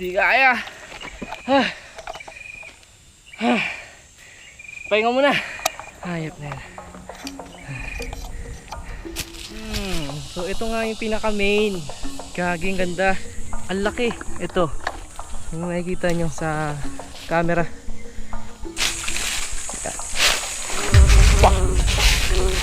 Di kaya. Pahinga muna. Hayop na yan. So ito nga yung pinaka main. Gaging ganda. Ang laki. Ito. Yung makikita nyo sa camera.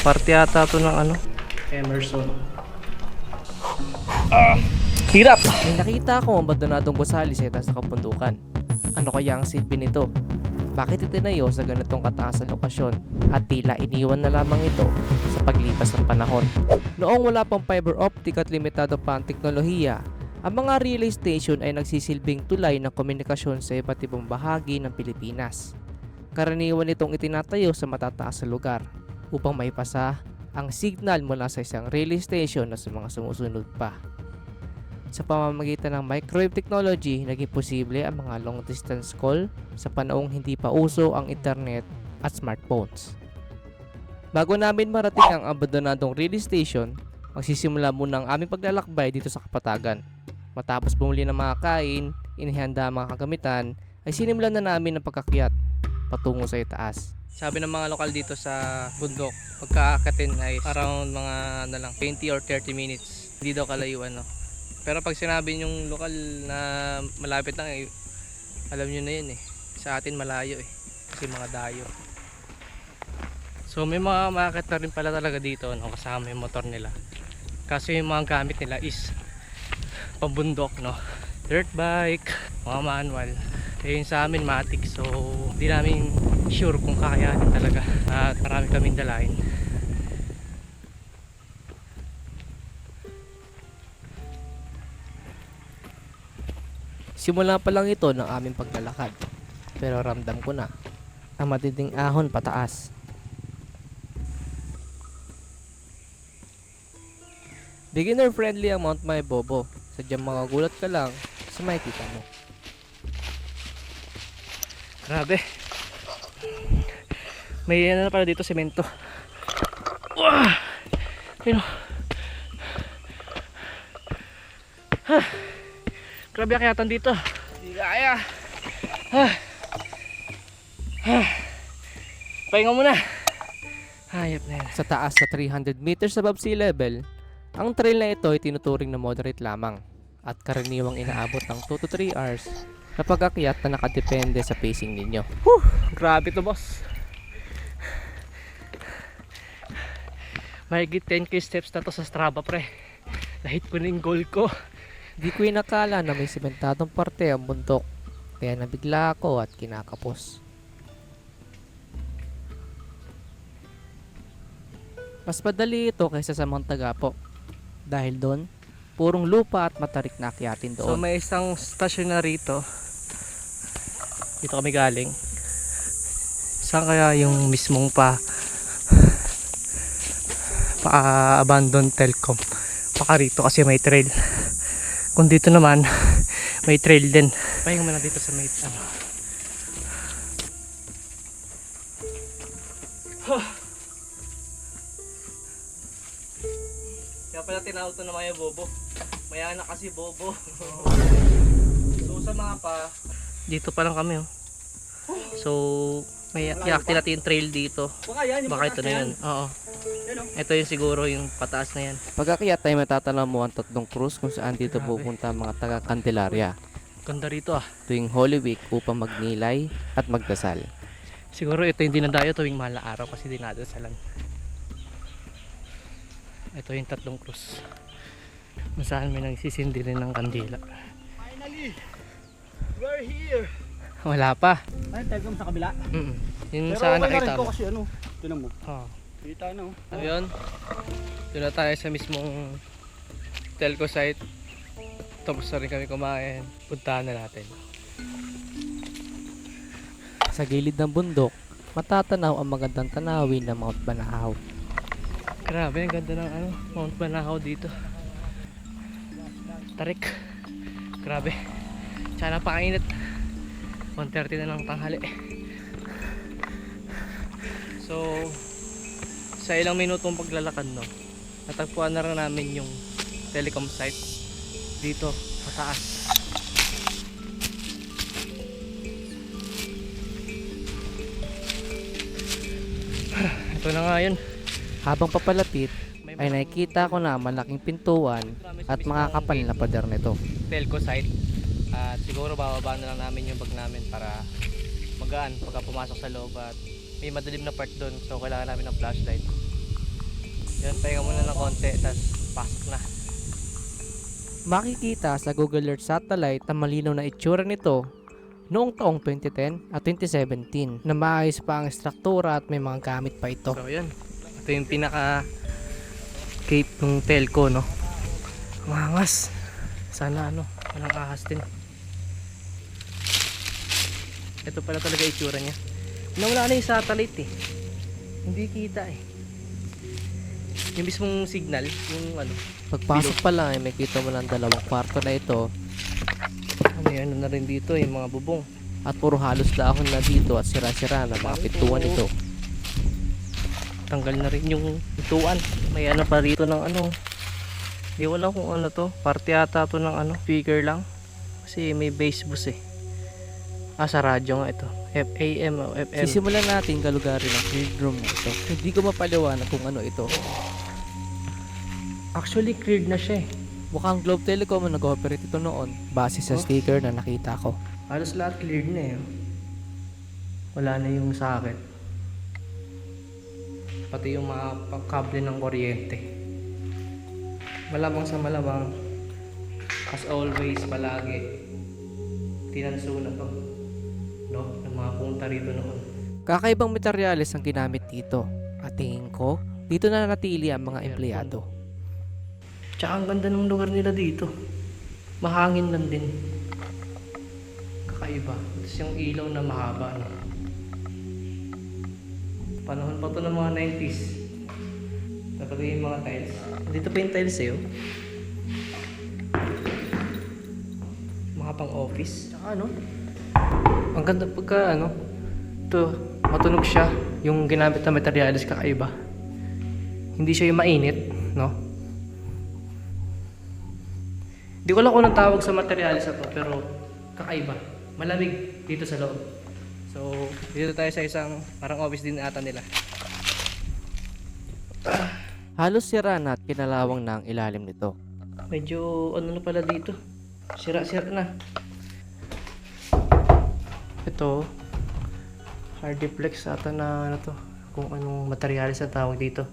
Parte ata ito ng ano, Emerson. Hirap! May nakita ako ang abandonadong gusali sa itaas ng kabundukan. Ano kaya ang silbi nito? Bakit itinayo sa ganitong kataas na lokasyon at tila iniwan na lamang ito sa paglipas ng panahon? Noong wala pang fiber optic at limitado pa ang teknolohiya, ang mga relay station ay nagsisilbing tulay ng komunikasyon sa iba't ibang bahagi ng Pilipinas. Karaniwan itong itinatayo sa matataas na lugar upang maipasa ang signal mula sa isang relay station na sa mga sumusunod pa. Sa pamamagitan ng microwave technology, naging posible ang mga long distance call sa panahong hindi pa uso ang internet at smartphones. Bago namin marating ang abandonadong relay station, magsisimula muna ang aming paglalakbay dito sa Kapatagan. Matapos bumili ng mga kain, inihanda ang mga kagamitan, ay sinimulan na namin ang pagkakyat patungo sa itaas. Sabi ng mga lokal dito sa bundok, pagkaakatin ay around mga 20 or 30 minutes. Hindi daw kalayuan, no? Pero pag sinabi yung lokal na malapit lang, eh, alam nyo na yun eh. Sa atin malayo eh. Kasi mga dayo. So may mga market na rin pala talaga dito, no? Kasama yung motor nila. Kasi yung mga gamit nila is pambundok, no? Dirt bike, mga manual. Eh yung sa amin matic, so hindi namin sure kung kakayanin talaga. At marami kaming dalahin. Simula pa lang ito ng aming paglalakad, pero ramdam ko na ang matinding ahon pataas. Beginner friendly ang Mount Maybobo, sadyang makagulat ka lang sa makikita mo. Grabe. May ano na pala dito, semento. Wah! Ayun. Grabe ang kayatan dito. Hindi kaya. Pahinga muna. Hayop na yan. Sa taas sa 300 meters above sea level, ang trail na ito ay tinuturing na moderate lamang at karaniwang inaabot ng 2 to 3 hours na pag-akyat na nakadepende sa pacing ninyo. Grabe to, boss. Mahigit 10k steps na to sa Strava, pre. Nahit ko na yung goal ko. Di ko inakala na may sementadong parte ang bundok, kaya nabigla ako at kinakapos. Mas madali ito kaysa sa Mount Tagapo, dahil doon, purong lupa at matarik na akyatin So doon. may isang stasyon na rito. Dito kami galing. Saan kaya yung mismong abandoned Telcom? Baka rito kasi may trail. Kung dito naman, may trail din. Pahinga muna dito sa may ano. Kaya pala tinawag ito na Maya Bobo. Maya na kasi Bobo. So sa mapa, dito pa lang kami, oh. So may i-active natin yung trail dito. Baka ito na yun. Oo. Ito yung siguro yung pataas na yan. Pag-akyat ay matatanaw mo ang tatlong cruise kung saan dito Grabe. pupunta ang mga taga Candelaria Ganda rito, ah. tuwing Holy Week upang magnilay at magdasal. Siguro ito yung dinadayo tuwing mahal na araw kasi dinadasalan. Ito yung tatlong cruise. Masahan may nagsisindi rin ng kandila. Finally, we're here. Wala pa. Ay, Telcom sa kabila. Yung Pero saan okay na nakita rin to mo. kasi ano, tinan mo. Oh. Kita na, oh. Ayun. Doon na tayo sa mismong telco site. Tapos na rin kami kumain. Puntahan na natin. Sa gilid ng bundok, matatanaw ang magandang tanawin ng Mount Banahaw. Grabe, ang ganda ng ano, Mount Banahaw dito. Tarik. Grabe. Tsaka napakainit. 1:30 na ng tanghali. So, sa ilang minutong paglalakad, no, natagpuan na rin namin yung telecom site dito, mataas. Ito na nga yun. Habang papalapit, ay nakikita ko na malaking pintuan at makakapal na pader nito. Telco site. At siguro bababa na lang namin yung bag namin para magaan pagka pumasok sa loob at may madilim na part doon, so kailangan namin ng flashlight. Yun, pahinga muna ng konti tapos pasok na. Makikita sa Google Earth satellite na malinaw na itsura nito noong taong 2010 at 2017 na maayos pa ang struktura at may mga gamit pa ito. So yun, ito yung pinaka cape ng telco, no? Mangas. Sana walang ahas din. Ito pala talaga itsura niya. Nawala na yung satellite eh. Hindi kita eh. Yung mismong signal, yung Pagpasok pa lang ay may kita mo ng dalawang kwarto na ito may na rin dito, yung mga bubong. at puro halos dahon na dito at sira-sira na mga pintuan ito. Tanggal na rin yung pintuan. May pa rito ng Di wala kung to. Parte ata to ng speaker lang. Kasi may bass bus eh. Sa radyo nga ito. FM o FM. Sisimulan natin galugarin ang field room na ito. Hindi ko mapaliwanag kung ano ito. Actually cleared na siya eh. Mukhang Globe Telecom ang nag-operate ito noon base sa sticker na nakita ko. Halos lahat cleared na eh. Wala na yung socket. Pati yung mga kable ng kuryente. Malamang sa malamang, as always palagi, tinanso na to, no? Ng mga punta rito noon. Kakaibang materyales ang ginamit dito. At tingin ko, dito na natili ang mga empleyado. Tsaka ang ganda ng lugar nila dito. Mahangin lang din. Kakaiba. Tapos yung ilaw na mahaba. No? Panahon pa to ng mga 90s. Napagay yung mga tiles. Dito pa yung tiles eh. Mga pang office. Tsaka ang ganda pagka ito, matunog siya. Yung ginamit na materialis kakaiba. Hindi siya yung mainit, no? Di ko alam kung anong tawag sa materialis na to, pero kakaiba. Malamig dito sa loob. So, dito tayo sa isang parang office din ata nila. Halos sira na at kinalawang na ang ilalim nito. Medyo na pala dito. Sira-sira na. Ito, hardiplex ata na to. Kung anong materialis na tawag dito.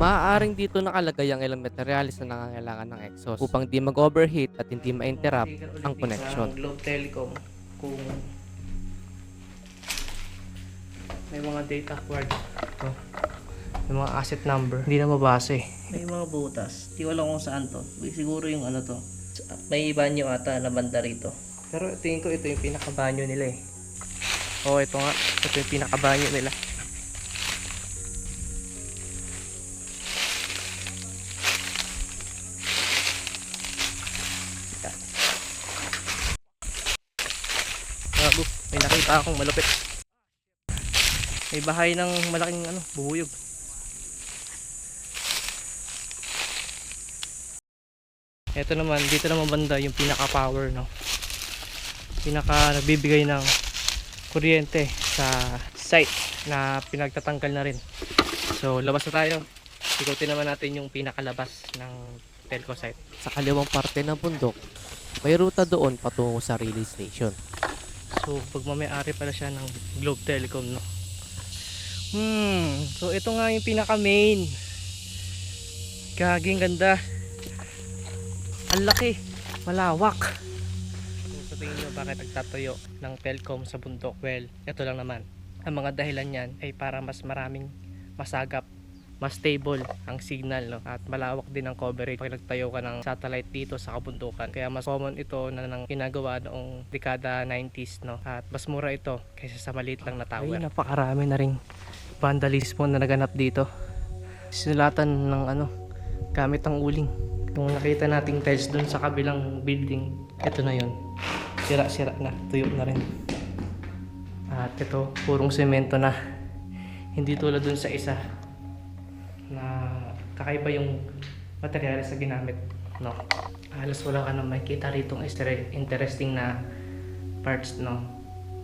Maaaring dito nakalagay ang ilang materialis na nangangailangan ng exhaust upang di mag-overheat at hindi ma-interrupt ang connection. Sa Globe Telecom, kung may mga data acquired, may mga asset number, hindi na mabase. May mga butas, di ko alam kung saan to. Siguro yung to. May banyo ata na banda rito. Pero tingin ko ito yung pinakabanyo nila eh. Ito nga, ito yung pinakabanyo nila. May nakita akong malupit. May bahay ng malaking bubuyog. Ito naman, dito naman banda yung pinaka power, no. Pinaka nagbibigay ng kuryente sa site na pinagtatanggal na rin. So labas na tayo. Ikutin naman natin yung pinakalabas ng telco site. Sa kaliwang parte ng bundok, may ruta doon patungo sa relay station. So, pagmamayari pala siya ng Globe Telecom, no? So, ito nga yung pinaka-main. Gaging ganda. Ang laki. Malawak. Kung sa tingin nyo bakit nagtatayo ng Telcom sa bundok? Well, ito lang naman. Ang mga dahilan yan ay para mas maraming masagap, mas stable ang signal, no? At malawak din ang coverage pag nagtayo ka ng satellite dito sa kabundukan. Kaya mas common ito na nang ginagawa noong dekada 90s, no? At mas mura ito kaysa sa maliit lang na tower. Ay, napakarami na ring vandalismo na naganap dito. Sinulatan ng gamit ang uling. Yung nakita nating tiles dun sa kabilang building, ito na yun. Sira-sira na, tuyo na rin. At ito, purong semento na. Hindi tulad dun sa isa na kakaiba yung materialis na ginamit, no. Halos wala ka na makikita rito ng interesting na parts, no.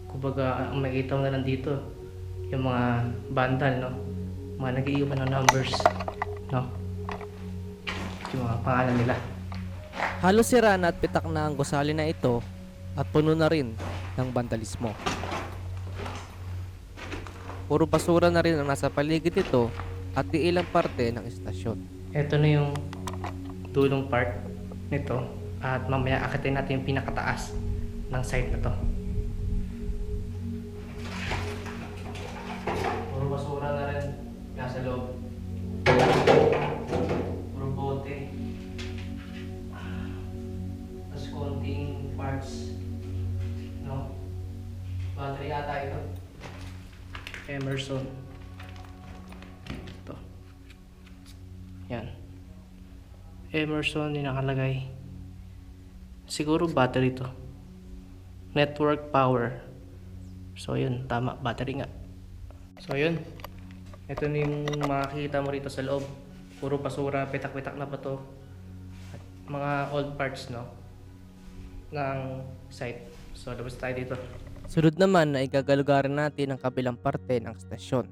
Kumbaga ang makikita mo na lang dito yung mga bandal, no, mga nag-iiwan ng numbers, no? Yung mga pangalan nila. Halos sira na at pitak na ang gusali na ito at puno na rin ng vandalismo. Puro basura na rin ang nasa paligid nito at di ilang parte ng istasyon. Ito na yung dulong part nito at mamaya akitin natin yung pinakataas ng site na to. Puro basura na rin nasa loob. Puro bote. Tapos konting parts. No? Battery ata ito. Emerson. Ito. Yan. Emerson yung nakalagay. Siguro battery to. Network power. So yun, tama, battery nga. So yun. Ito na yung makikita mo rito sa loob. Puro basura, pitak-pitak na ba to? At mga old parts, no? Ng site. So labas tayo dito. Sunod naman na igagalugaran natin ang kabilang parte ng istasyon.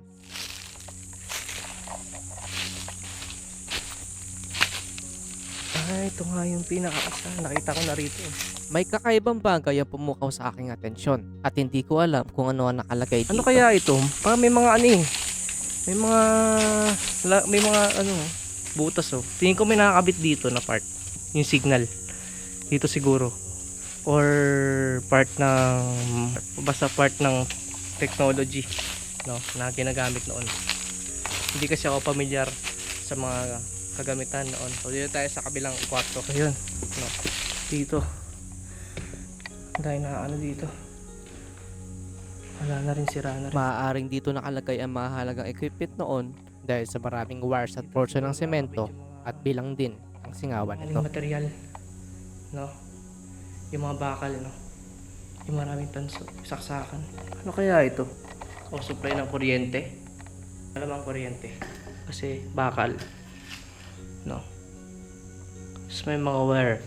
Ito nga yung pinaka-asa. Nakita ko na rito. May kakaibang bagay ang pumukaw sa aking atensyon at hindi ko alam kung ano ang nakalagay dito. Ano kaya ito? Parang may mga ano eh. May mga ano, butas oh. Tingin ko may nakakabit dito na part. Yung signal. Dito siguro. Or part ng, basta part ng technology, no, na ginagamit noon. Hindi kasi ako familiar sa mga kagamitan noon. So dito tayo sa kabilang kwarto. Ayun, no. Dito. Dahil na ano dito. Wala na rin, sira na rin. Maaaring dito nakalagay ang mahalagang equipment noon dahil sa maraming wires at portion ng semento at bilang din ang singawan Aling nito. material, no? Yung mga bakal, no? Yung maraming tanso, saksakan. Ano kaya ito? O supply ng kuryente? Alam ang kuryente. Kasi bakal, no? Tapos may mga wire.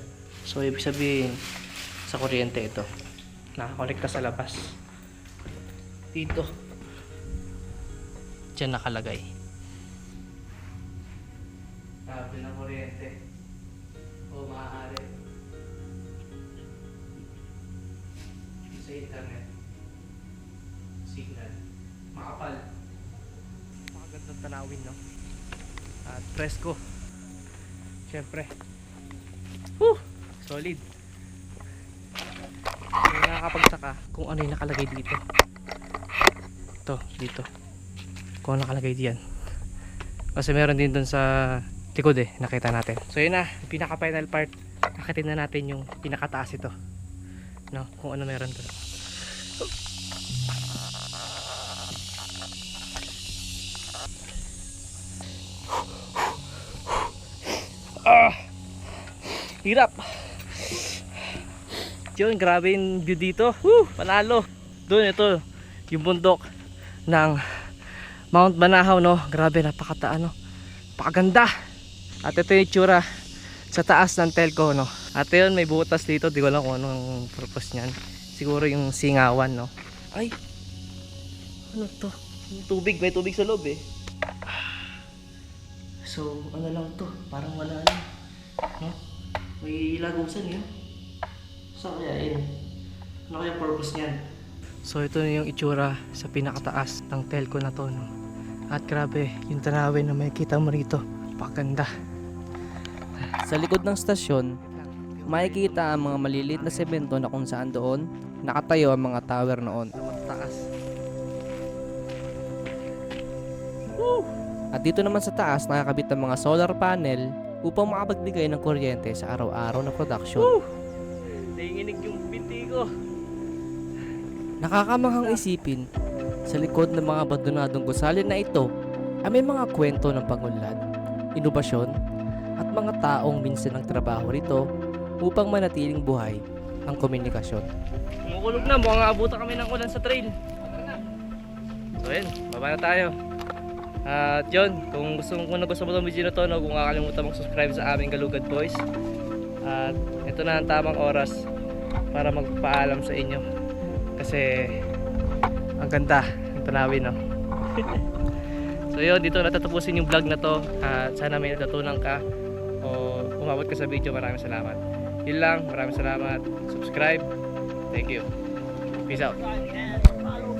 So ibig sabihin sa kuryente ito. Nakakonekta sa labas. Dito. Diyan nakalagay. Sabi ng kuryente. O maaari. Sa internet. Signal. Makapal. Makagandang tanawin, no? At presko. Siyempre. Solid. Hindi nakakapagsaka kung ano yung nakalagay dito. Ito, dito. Kung ano nakalagay diyan. Kasi meron din dun sa likod eh, nakita natin. So yun na, yung pinaka final part. Akitin na natin yung pinakataas ito. No, kung ano meron dun. Hirap. Yun, grabe yung view dito. Panalo. Doon, ito, yung bundok ng Mount Banahaw, no? Grabe, napakataano. Napakaganda. At ito yung itsura sa taas ng telco, no? At yun, may butas dito. Di ko alam kung anong purpose niyan. Siguro yung singawan, no? Ay! Ano to? Yung tubig. May tubig sa loob, eh. So, ano lang to? Parang wala lang. No? May lagusan yun. So kaya yun. Ano kaya purpose niyan? So ito na yung itsura sa pinakataas ng telco na to, no? At grabe yung tanawin na makikita mo rito. Napakaganda. Sa likod ng stasyon, makikita ang mga maliliit na semento na kung saan doon nakatayo ang mga tower noon. Taas. At dito naman sa taas nakakabit ang mga solar panel upang makapagbigay ng kuryente sa araw-araw na production. Nanginginig yung binti ko. Nakakamanghang isipin, sa likod ng mga abandonadong gusali na ito ay may mga kwento ng pangunlad, inobasyon at mga taong minsan nagtrabaho rito upang manatiling buhay ang komunikasyon. Kumukulog na, mukhang aabutan kami ng ulan sa trail. So yun, baba na tayo. At yun, kung gusto mo itong video na to, no, kung kakalimutan mag-subscribe sa aming Galugad Boys. At ito na ang tamang oras para magpaalam sa inyo. Kasi ang ganda ng tanawin, no? So So yun, dito natatapusin yung vlog na to at sana may natutunan ka o umabot ka sa video. Maraming salamat. Yun lang, maraming salamat. Subscribe. Thank you. Peace out. Follow